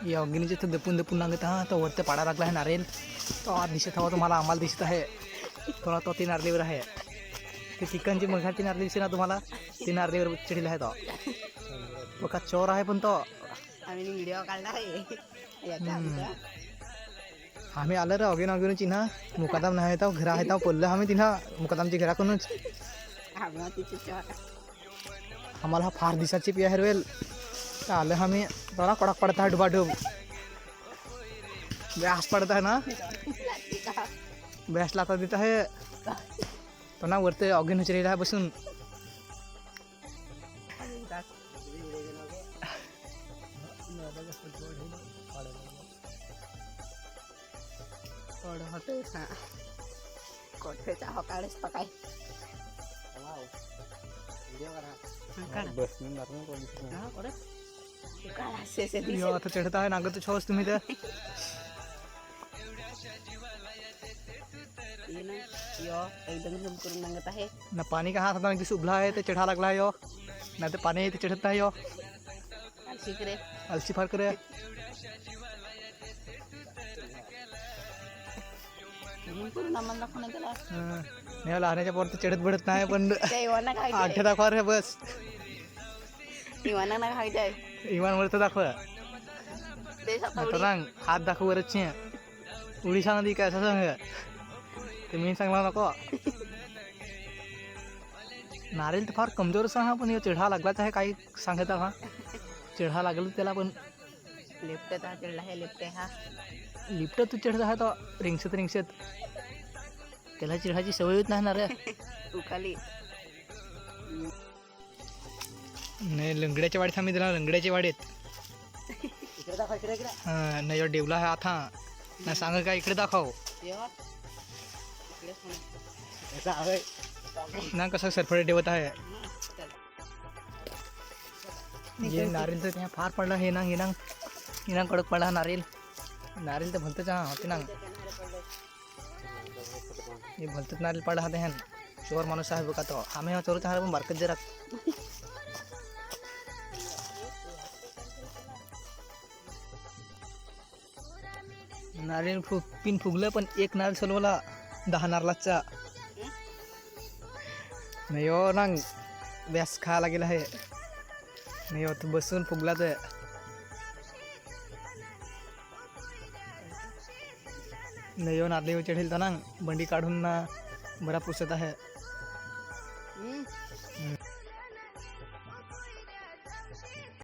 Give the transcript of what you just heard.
या अग्नीचे तर दपून दपून नांगत हा तो वरते पाडा लागला आहे नारेल तो आज दिसत हवा तुम्हाला आम्हाला दिसत आहे थोडा तो ती नारलीवर आहे ते ठिकाणची मघाची नारली दिसते ना तुम्हाला ती नारलीवर चढील आहे तो का चोर आहे पण तो आम्ही व्हिडिओ काढला आहे याचा आमचा आम्ही आलं रे अगेन चिन्हा मुकादाम नाही येतो घरा आहे पडलं आम्ही तिन्हा मुकादामची घराकडूनच आम्हाला तिथे चोर आम्हाला हा फार दिसाची पिया हेरवेल आलं आम्ही थोडा कडक पडत आहे डुबाडूब ब्यास पडत आहे ना ब्यास लाता देत आहे तो ना वरते अगेन उचलेला आहे बसून कोठेचा हकाळच पकाय आता चढत आहे नागत छोस तुम्ही तर एकदम झूम करून सांगत आहे ना पाणी का हात आता किस उभला आहे ते चढा लागला यो ना ते पाणी ते चढत आहे यो शिकरे अलसी फार करे झूम करून आम्हाला दाखवून त्याला नाही लहानाच्या पोर चढत बडत नाही पण ते इवाना काय आठ दाखवा रे बस इवाना ना खायचंय इमान वरत दाखव ते आता सांग हात दाखव वरच उडीसा नदी काय असं सांग ते मी सांगला नको नारळ तर फार कमजोरच हा पण चढा लागलाच आहे काही सांगत हा चढा लागलं त्याला पण लिफ्ट चढला आहे लिफ्ट हा लिफ्ट तू चढत आहे तो रिंगसत त्याला चढायची सवय होत नाही ना रे तू खाली नाही लंगड्याच्या वाडीत आम्ही त्याला लंगड्याच्या वाडीत हां नाही डेवला आहे आता ना सांग का इकडे दाखव ना कसं सरफडे ठेवत आहे हे नारिल तर त्या फार पडला हे ना कडक पडला नारिल नारिल तर भलतच हा होते ना हे भलतच नारिल पडला हा ह्यान चोर माणूस आहे बघा तो आम्ही हा चोरचा हा पण बारकत जरा नारिल पिन फुगलं पण एक नारळ सोलवला 10 नारळाचा नाही हो ना व्यास खायला गेला आहे नाही हो तू बसून फुगला तर नाही हो नारळी चढेल तर ना बंडी काढून ना बरा पुसत आहे